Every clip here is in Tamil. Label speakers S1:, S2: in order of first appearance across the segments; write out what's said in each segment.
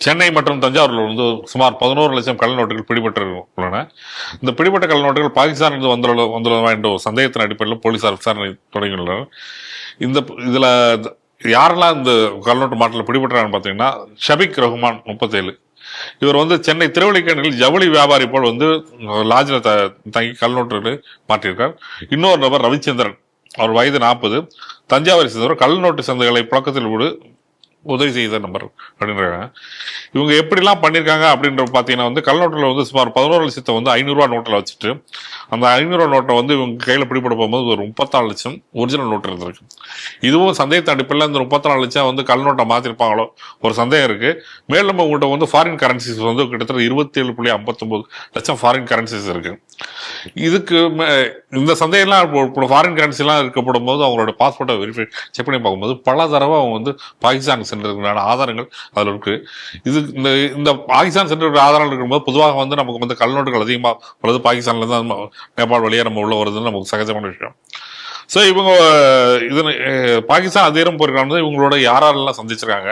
S1: சென்னை மற்றும் தஞ்சாவூரில் வந்து சுமார் 11 லட்சம் கள்ள நோட்டுகள் பிடிபட்டுள்ளன. இந்த பிடிபட்ட கள்ள நோட்டுகள் பாகிஸ்தானிலிருந்து வந்துள்ளதா என்ற ஒரு சந்தேகத்தின் அடிப்படையில் போலீசார் விசாரணை தொடங்கியுள்ளனர். இதுல யாரெல்லாம் இந்த கள்ள நோட்டு மாட்டில் பிடிபட்டாங்கன்னு பார்த்தீங்கன்னா, ஷபிக் ரஹ்மான் 37. இவர் வந்து சென்னை திருவல்லிக்கேணியில் ஜவுளி வியாபாரி போல் வந்து லாட்ஜில் தங்கி கள்ள நோட்டுகளை மாட்டியிருக்கார். இன்னொரு நபர் ரவிச்சந்திரன், அவர் வயது 40, தஞ்சாவூரை சேர்ந்தவர். கள்ள நோட்டு சந்தைகளை புழக்கத்தில் விடு உதவி செய்த நம்பர் அப்படின்றாங்க. இவங்க எப்படிலாம் பண்ணியிருக்காங்க அப்படின்ற பார்த்தீங்கன்னா வந்து கள்ள நோட்டில் வந்து சுமார் 11 லட்சத்தை வந்து 500 ரூபா நோட்டில் வச்சுட்டு அந்த 500 ரூபா நோட்டை வந்து இவங்க கையில் பிடிபட போகும்போது ஒரு 34 லட்சம் ஒரிஜினல் நோட்டு இருந்திருக்கு. இதுவும் சந்தேகத்தை அடிப்படையில் இந்த 34 லட்சம் வந்து கள்ள நோட்டை மாற்றிருப்பாங்களோ ஒரு சந்தேகம் இருக்கு. மேலும் உங்கள்கிட்ட வந்து ஃபாரின் கரன்சிஸ் வந்து கிட்டத்தட்ட 27.59 லட்சம் ஃபாரின் கரன்சிஸ் இருக்கு. இதுக்கு இந்த சந்தேகம்லாம் ஃபாரின் கரன்சிலாம் இருக்கப்படும் போது அவங்களோட பாஸ்போர்ட்டை வெரிஃபை செக் பண்ணி பார்க்கும்போது பல தடவை அவங்க வந்து பாகிஸ்தான் சென்றதுக்கான ஆதாரங்கள் அதில் இருக்கு. இது இந்த பாகிஸ்தான் சென்ற ஆதாரங்கள் இருக்கும்போது பொதுவாக வந்து நமக்கு வந்து கள்ளநோட்டுகள் அதிகமாக உள்ளது பாகிஸ்தான்ல தான் நேபாள் வழியாக நம்ம உள்ள வருதுன்னு நமக்கு சகஜமான விஷயம். ஸோ இவங்க இது பாகிஸ்தான் அதிகாரம் போயிருக்காங்க. இவங்களோட யாரெல்லாம் சந்திச்சிருக்காங்க,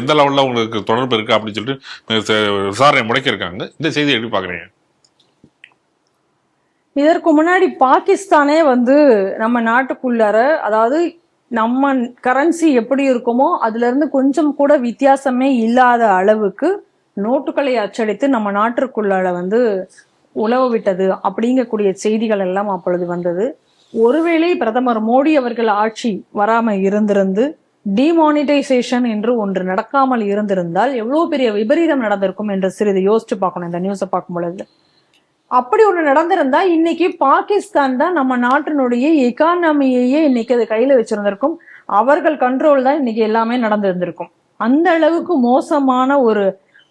S1: எந்த லெவலில் உங்களுக்கு தொடர்பு இருக்கு அப்படின்னு சொல்லிட்டு விசாரணை முடக்கியிருக்காங்க. இந்த செய்தி எப்படி பார்க்குறீங்க?
S2: இதற்கு முன்னாடி பாகிஸ்தானே வந்து நம்ம நாட்டுக்குள்ளார, அதாவது நம்ம கரன்சி எப்படி இருக்குமோ அதுல இருந்து கொஞ்சம் கூட வித்தியாசமே இல்லாத அளவுக்கு நோட்டுகளை அச்சடித்து நம்ம நாட்டிற்குள்ளார வந்து உழவு விட்டது அப்படிங்கக்கூடிய செய்திகள் எல்லாம் அப்பொழுது வந்தது. ஒருவேளை பிரதமர் மோடி அவர்கள் ஆட்சி வராம இருந்திருந்து டிமானிட்டைசேஷன் என்று ஒன்று நடக்காமல் இருந்திருந்தால் எவ்வளவு பெரிய விபரீதம் நடந்திருக்கும் என்று சிறிது யோசிச்சு பார்க்கணும். இந்த நியூஸை பார்க்கும் பொழுது அப்படி ஒண்ணு நடந்திருந்தா இன்னைக்கு பாகிஸ்தான் தான் நம்ம நாட்டினுடைய எக்கானமியையே இன்னைக்கு அது கையில வச்சிருந்திருக்கும். அவர்கள் கண்ட்ரோல் தான் இன்னைக்கு எல்லாமே நடந்திருந்திருக்கும். அந்த அளவுக்கு மோசமான ஒரு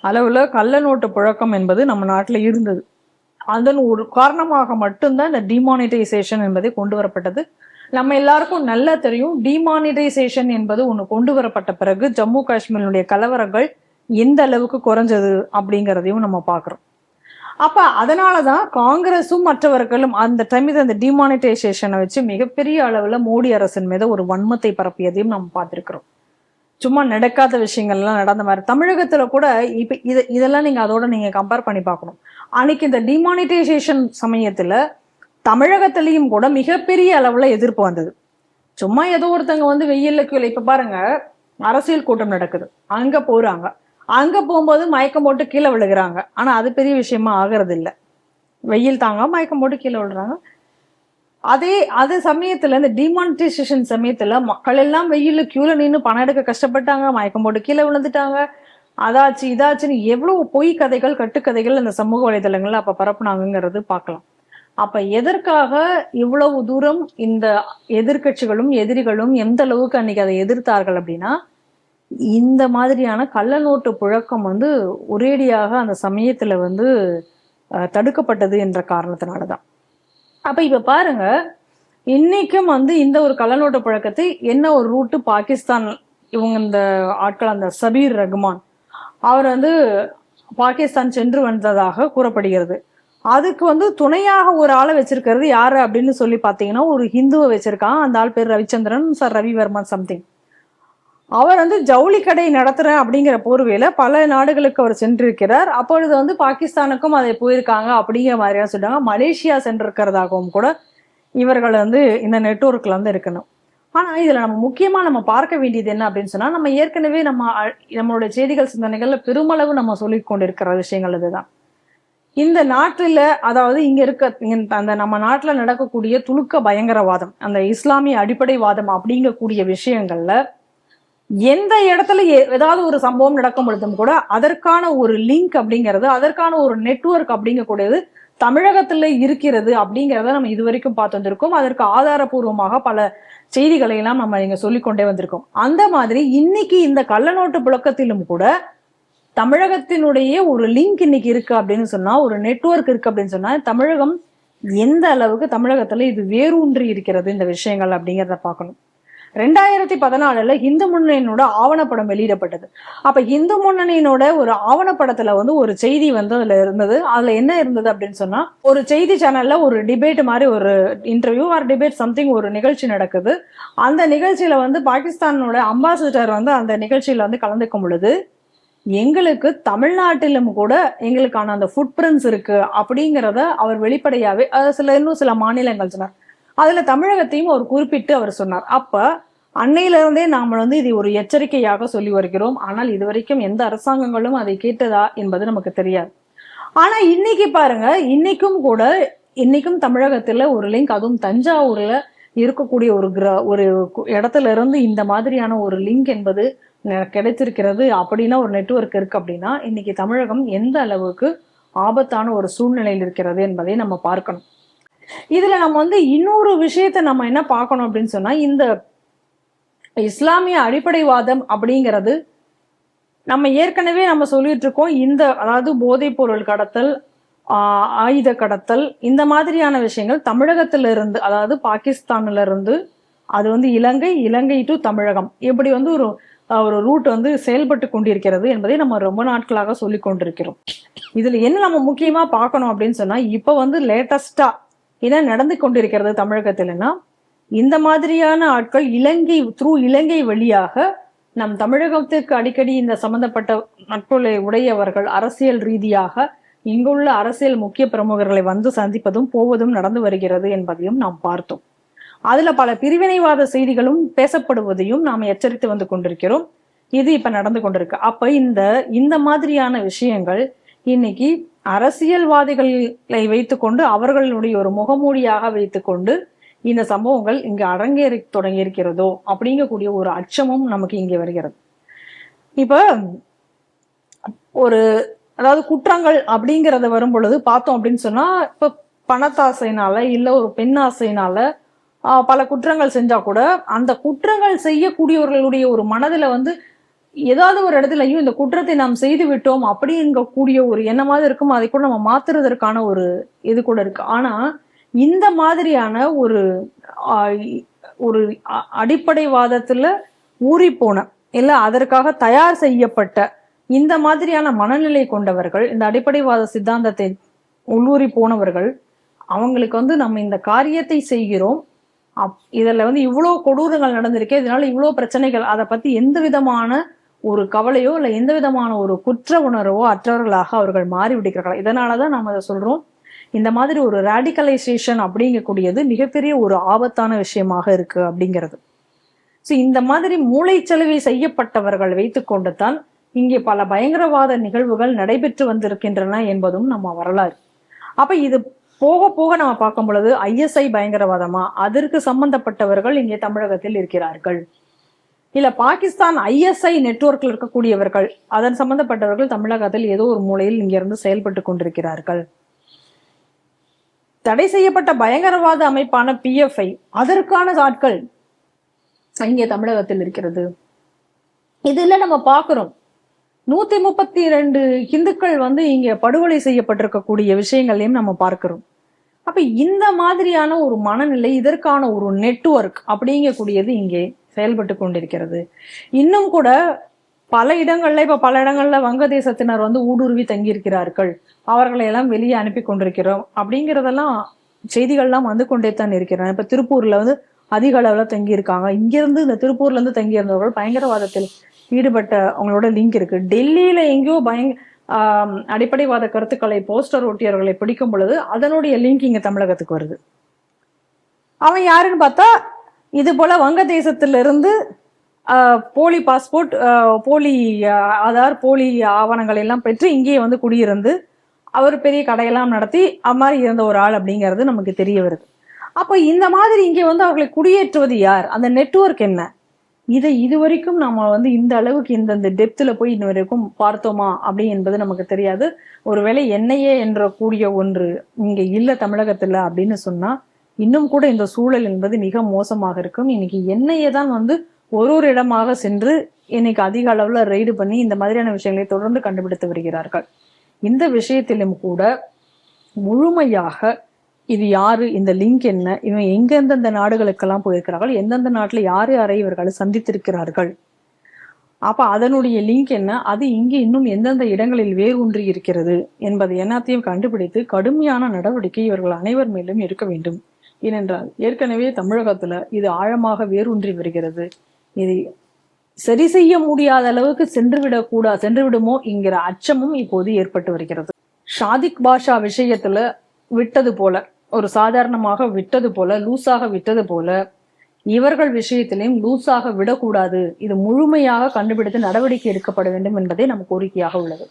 S2: அளவுல கள்ள நோட்டு புழக்கம் என்பது நம்ம நாட்டுல இருந்தது. அதன் ஒரு காரணமாக மட்டும்தான் இந்த டிமானிட்டைசேஷன் என்பதை கொண்டு வரப்பட்டது. நம்ம எல்லாருக்கும் நல்லா தெரியும், டிமானிட்டைசேஷன் என்பது ஒண்ணு கொண்டு வரப்பட்ட பிறகு ஜம்மு காஷ்மீருடைய கலவரங்கள் எந்த அளவுக்கு குறைஞ்சது அப்படிங்கிறதையும் நம்ம பாக்குறோம். அப்ப அதனாலதான் காங்கிரஸும் மற்றவர்களும் அந்த டைம்ல அந்த டிமானிட்டைசேஷனை வச்சு மிகப்பெரிய அளவுல மோடி அரசின் மீது ஒரு வன்மத்தை பரப்பியதையும் நம்ம பார்த்திருக்கிறோம். சும்மா நடக்காத விஷயங்கள்லாம் நடந்த மாதிரி தமிழகத்துல கூட இப்ப இதெல்லாம் நீங்க அதோட நீங்க கம்பேர் பண்ணி பார்க்கணும். அன்னைக்கு இந்த டிமானிட்டைசேஷன் சமயத்துல தமிழகத்திலையும் கூட மிகப்பெரிய அளவுல எதிர்ப்பு வந்தது. சும்மா ஏதோ ஒருத்தங்க வந்து வெயில்ல கீழே, இப்ப பாருங்க அரசியல் கூட்டம் நடக்குது, அங்க போறாங்க, அங்க போகும்போது மயக்கம் போட்டு கீழே விழுகிறாங்க. ஆனா அது பெரிய விஷயமா ஆகிறது இல்லை. வெயில் தாங்க மயக்கம் போட்டு கீழே விழுறாங்க. அது சமயத்துல இந்த டிமானிட்டைசேஷன் சமயத்துல மக்கள் எல்லாம் வெயில்ல கியூல நின்று பணம் எடுக்க கஷ்டப்பட்டாங்க, மயக்கம் போட்டு கீழே விழுந்துட்டாங்க, அதாச்சு இதாச்சுன்னு எவ்வளவு பொய் கதைகள் கட்டுக்கதைகள் இந்த சமூக வலைதளங்கள்ல அப்ப பரப்புனாங்கிறது பார்க்கலாம். அப்ப எதற்காக இவ்வளவு தூரம் இந்த எதிர்கட்சிகளும் எதிரிகளும் எந்த அளவுக்கு அன்னைக்கு அதை எதிர்த்தார்கள் அப்படின்னா, இந்த மாதிரியான கள்ள நோட்டு புழக்கம் வந்து ஒரேடியாக அந்த சமயத்துல வந்து தடுக்கப்பட்டது என்ற காரணத்தினாலதான். அப்ப இப்ப பாருங்க, இன்னைக்கும் வந்து இந்த ஒரு கள்ள நோட்டு புழக்கத்தை என்ன ஒரு ரூட்டு பாகிஸ்தான் இவங்க இந்த ஆட்கள், அந்த சபீர் ரஹ்மான் அவர் வந்து பாகிஸ்தான் சென்று வந்ததாக கூறப்படுகிறது. அதுக்கு வந்து துணையாக ஒரு ஆளை வச்சிருக்கிறது யாரு அப்படின்னு சொல்லி பாத்தீங்கன்னா, ஒரு ஹிந்துவை வச்சிருக்கான். அந்த ஆள் பேர் ரவிச்சந்திரன் சார், ரவிவர்மன் சம்திங். அவர் வந்து ஜவுளி கடை நடத்துறேன் அப்படிங்கிற போர்வையில பல நாடுகளுக்கு அவர் சென்றிருக்கிறார். அப்பொழுது வந்து பாகிஸ்தானுக்கும் அதை போயிருக்காங்க அப்படிங்கிற மாதிரியா சொல்றாங்க. மலேசியா சென்றிருக்கிறதாகவும் கூட இவர்கள் வந்து இந்த நெட்வொர்க்ல வந்து இருக்கணும். ஆனா இதுல நம்ம முக்கியமா நம்ம பார்க்க வேண்டியது என்ன அப்படின்னு சொன்னா, நம்ம ஏற்கனவே நம்மளுடைய செய்திகள் சிந்தனைகள்ல பெருமளவு நம்ம சொல்லிக் கொண்டிருக்கிற விஷயங்கள் இதுதான். இந்த நாட்டுல, அதாவது இங்க இருக்க அந்த நம்ம நாட்டுல நடக்கக்கூடிய துணுக்க பயங்கரவாதம், அந்த இஸ்லாமிய அடிப்படைவாதம் அப்படிங்கக்கூடிய விஷயங்கள்ல எந்த இடத்துல ஏதாவது ஒரு சம்பவம் நடக்கும் பொழுதும் கூட அதற்கான ஒரு லிங்க் அப்படிங்கிறது, அதற்கான ஒரு நெட்வொர்க் அப்படிங்கக்கூடியது தமிழகத்துல இருக்கிறது அப்படிங்கிறத நம்ம இதுவரைக்கும் பார்த்து வந்திருக்கோம். அதற்கு ஆதாரபூர்வமாக பல செய்திகளை எல்லாம் நம்ம இங்க சொல்லிக்கொண்டே வந்திருக்கோம். அந்த மாதிரி இன்னைக்கு இந்த கள்ள நோட்டு புழக்கத்திலும் கூட தமிழகத்தினுடைய ஒரு லிங்க் இன்னைக்கு இருக்கு அப்படின்னு சொன்னா, ஒரு நெட்வொர்க் இருக்கு அப்படின்னு சொன்னா, தமிழகம் எந்த அளவுக்கு தமிழகத்துல இது வேரூன்றி இருக்கிறது இந்த விஷயங்கள் அப்படிங்கிறத பார்க்கணும். 2014 இந்து முன்னணியினோட ஆவணப்படம் வெளியிடப்பட்டது. அப்ப இந்து முன்னணியினோட ஒரு ஆவணப்படத்துல வந்து ஒரு செய்தி வந்து அதுல இருந்தது. அதுல என்ன இருந்தது அப்படின்னு சொன்னா, ஒரு செய்தி சேனல்ல ஒரு டிபேட் மாதிரி, ஒரு இன்டர்வியூ ஆர் டிபேட் சம்திங் ஒரு நிகழ்ச்சி நடக்குது. அந்த நிகழ்ச்சியில வந்து பாகிஸ்தானோட அம்பாசிடர் வந்து அந்த நிகழ்ச்சியில வந்து கலந்துக்கும் பொழுது எங்களுக்கு தமிழ்நாட்டிலும் கூட எங்களுக்கான அந்த ஃபுட் பிரிண்ட்ஸ் இருக்கு அப்படிங்கிறத அவர் வெளிப்படையாவே இன்னும் சில மாநிலங்கள் சொன்னார். அதுல தமிழகத்தையும் அவர் குறிப்பிட்டு அவர் சொன்னார். அப்ப அன்னையில இருந்தே நாம இது ஒரு எச்சரிக்கையாக சொல்லி வருகிறோம். ஆனால் இதுவரைக்கும் எந்த அரசாங்கங்களும் அதை கேட்டதா என்பது நமக்கு தெரியாது. ஆனா இன்னைக்கு பாருங்க, இன்னைக்கும் தமிழகத்துல ஒரு லிங்க், அதுவும் தஞ்சாவூர்ல இருக்கக்கூடிய ஒரு இடத்துல இருந்து இந்த மாதிரியான ஒரு லிங்க் என்பது கிடைச்சிருக்கிறது அப்படின்னா, ஒரு நெட்வொர்க் இருக்கு அப்படின்னா, இன்னைக்கு தமிழகம் எந்த அளவுக்கு ஆபத்தான ஒரு சூழ்நிலையில் இருக்கிறது என்பதை நம்ம பார்க்கணும். இதுல நம்ம இன்னொரு விஷயத்த நம்ம என்ன பார்க்கணும் அப்படின்னு சொன்னா, இந்த இஸ்லாமிய அடிப்படைவாதம் அப்படிங்கிறது நம்ம ஏற்கனவே நம்ம சொல்லிட்டு இருக்கோம். அதாவது போதைப் பொருள் கடத்தல், ஆயுத கடத்தல், இந்த மாதிரியான விஷயங்கள் தமிழகத்திலிருந்து, அதாவது பாகிஸ்தான்ல இருந்து அது இலங்கை டு தமிழகம் இப்படி ஒரு ரூட் செயல்பட்டு கொண்டிருக்கிறது என்பதை நம்ம ரொம்ப நாட்களாக சொல்லி கொண்டிருக்கிறோம். இதுல என்ன நம்ம முக்கியமா பார்க்கணும் அப்படின்னு சொன்னா, இப்ப லேட்டஸ்டா என்ன நடந்து கொண்டிருக்கிறது தமிழகத்தில்னா, இந்த மாதிரியான ஆட்கள் இலங்கை வழியாக நம் தமிழகத்திற்கு அடிக்கடி இந்த சம்பந்தப்பட்ட நட்புகளை உடையவர்கள் அரசியல் ரீதியாக இங்குள்ள அரசியல் முக்கிய பிரமுகர்களை சந்திப்பதும் போவதும் நடந்து வருகிறது என்பதையும் நாம் பார்த்தோம். அதுல பல பிரிவினைவாத செய்திகளும் பேசப்படுவதையும் நாம் எச்சரித்து கொண்டிருக்கிறோம். இது இப்ப நடந்து கொண்டிருக்கு. அப்ப இந்த மாதிரியான விஷயங்கள் இன்னைக்கு அரசியல்வாதிகளை வைத்துக்கொண்டு, அவர்களுடைய ஒரு முகமூடியாக வைத்துக்கொண்டு இந்த சம்பவங்கள் இங்கு அரங்கேறி தொடங்கி இருக்கிறதோ அப்படிங்கக்கூடிய ஒரு அச்சமும் நமக்கு இங்கே வருகிறது. இப்ப அதாவது குற்றங்கள் அப்படிங்கறத வரும் பொழுது பார்த்தோம் அப்படின்னு சொன்னா, இப்ப பணத்தாசைனால இல்ல ஒரு பெண் ஆசைனால பல குற்றங்கள் செஞ்சா கூட, அந்த குற்றங்கள் செய்யக்கூடியவர்களுடைய ஒரு மனதுல ஏதாவது ஒரு இடத்துலயும் இந்த குற்றத்தை நாம் செய்து விட்டோம் அப்படிங்கக்கூடிய ஒரு எண்ணமாவது இருக்கும். அதை கூட நம்ம மாத்துறதற்கான ஒரு இது கூட இருக்கு. ஆனா இந்த மாதிரியான ஒரு அடிப்படைவாதத்துல ஊறி போன இல்ல அதற்காக தயார் செய்யப்பட்ட இந்த மாதிரியான மனநிலை கொண்டவர்கள், இந்த அடிப்படைவாத சித்தாந்தத்தை உள்ளூரி போனவர்கள், அவங்களுக்கு நம்ம இந்த காரியத்தை செய்கிறோம், இதுல இவ்வளவு கொடூரங்கள் நடந்திருக்கு, இதனால இவ்வளவு பிரச்சனைகள், அதை பத்தி எந்த விதமான ஒரு கவலையோ இல்ல எந்த விதமான ஒரு குற்ற உணர்வோ அற்றவர்களாக அவர்கள் மாறிவிடுகிறார்கள். இதனாலதான் நம்ம அதை சொல்றோம், இந்த மாதிரி ஒரு ரேடிகலைசேஷன் அப்படிங்கக்கூடியது மிகப்பெரிய ஒரு ஆபத்தான விஷயமாக இருக்கு அப்படிங்கிறது. ஸோ இந்த மாதிரி மூளைச்சலவை செய்யப்பட்டவர்கள் வைத்துக்கொண்டு தான் இங்கே பல பயங்கரவாத நிகழ்வுகள் நடைபெற்று வந்திருக்கின்றன என்பதும் நம்ம வரலாறு. அப்ப இது போக போக நம்ம பார்க்கும் பொழுது ISI பயங்கரவாதமா, அதற்கு சம்பந்தப்பட்டவர்கள் இங்கே தமிழகத்தில் இருக்கிறார்கள். இல்ல பாகிஸ்தான் ISI நெட்வொர்க்ல இருக்கக்கூடியவர்கள், அதன் சம்பந்தப்பட்டவர்கள் தமிழகத்தில் ஏதோ ஒரு மூலையில் இங்கிருந்து செயல்பட்டு கொண்டிருக்கிறார்கள். தடை செய்யப்பட்ட பயங்கரவாத அமைப்பான PFI, அதற்கான ஆட்கள் இங்கே தமிழகத்தில் இருக்கிறது. இதுல நம்ம பார்க்கிறோம் 132 இந்துக்கள் இங்க படுகொலை செய்யப்பட்டிருக்கக்கூடிய விஷயங்களையும் நம்ம பார்க்கிறோம். அப்ப இந்த மாதிரியான ஒரு மனநிலை, இதற்கான ஒரு நெட்வொர்க் அப்படிங்கக்கூடியது இங்கே செயல்பட்டு கொண்டிருக்கிறது. இன்னும் கூட பல இடங்கள்ல வங்கதேசத்தினர் ஊடுருவி தங்கியிருக்கிறார்கள், அவர்களை எல்லாம் வெளியே அனுப்பி கொண்டிருக்கிறோம் அப்படிங்கிறதெல்லாம் செய்திகள்லாம் கொண்டே தான் இருக்கிறாங்க. இப்ப திருப்பூர்ல அதிக அளவுல தங்கி இருக்காங்க. இங்கிருந்து இந்த திருப்பூர்ல இருந்து தங்கி இருந்தவர்கள் பயங்கரவாதத்தில் ஈடுபட்ட அவங்களோட லிங்க் இருக்கு. டெல்லியில எங்கேயோ அடிப்படைவாத கருத்துக்களை போஸ்டர் ஒட்டியவர்களை பிடிக்கும் பொழுது அதனுடைய லிங்க் இங்க தமிழகத்துக்கு வருது. அவன் யாருன்னு பார்த்தா, இது போல வங்கதேசத்திலிருந்து போலி பாஸ்போர்ட், போலி ஆதார், போலி ஆவணங்கள் எல்லாம் பெற்று இங்கே குடியிருந்து அவர் பெரிய கடையெல்லாம் நடத்தி அம்மாதிரி இருந்த ஒரு ஆள் அப்படிங்கிறது நமக்கு தெரிய வருது. அப்ப இந்த மாதிரி இங்கே அவர்களை குடியேற்றுவது யார், அந்த நெட்வொர்க் என்ன, இதை இதுவரைக்கும் நம்ம இந்த அளவுக்கு இந்த டெப்த்ல போய் இன்ன வரைக்கும் பார்த்தோமா அப்படி என்பது நமக்கு தெரியாது. ஒருவேளை NIA என்ற கூடிய ஒன்று இங்க இல்ல தமிழகத்துல அப்படின்னு சொன்னா இன்னும் கூட இந்த சூழல் என்பது மிக மோசமாக இருக்கும். இன்னைக்கு NIA தான் ஒரு இடமாக சென்று இன்னைக்கு அதிக அளவுல ரெய்டு பண்ணி இந்த மாதிரியான விஷயங்களை தொடர்ந்து கண்டுபிடித்து வருகிறார்கள். இந்த விஷயத்திலும் கூட முழுமையாக இது யாரு, இந்த லிங்க் என்ன, இவங்க எந்தெந்த நாடுகளுக்கெல்லாம் போயிருக்கிறார்கள், எந்தெந்த நாட்டுல யாரை இவர்கள் சந்தித்திருக்கிறார்கள், அப்ப அதனுடைய லிங்க் என்ன, அது இங்கே இன்னும் எந்தெந்த இடங்களில் வேரூன்றி இருக்கிறது என்பதை எல்லாத்தையும் கண்டுபிடித்து கடுமையான நடவடிக்கை இவர்கள் அனைவர் மேலும் இருக்க வேண்டும். ஏனென்றால் ஏற்கனவே தமிழகத்துல இது ஆழமாக வேரூன்றி வருகிறது. இது சரி செய்ய முடியாத அளவுக்கு சென்று விடுமோ என்கிற அச்சமும் இப்போது ஏற்பட்டு வருகிறது. ஷாதிக் பாஷா விஷயத்துல விட்டது போல, ஒரு சாதாரணமாக விட்டது போல, லூசாக விட்டது போல, இவர்கள் விஷயத்திலையும் லூசாக விடக்கூடாது. இது முழுமையாக கண்டுபிடித்து நடவடிக்கை எடுக்கப்பட வேண்டும் என்பதே நம் கோரிக்கையாக உள்ளது.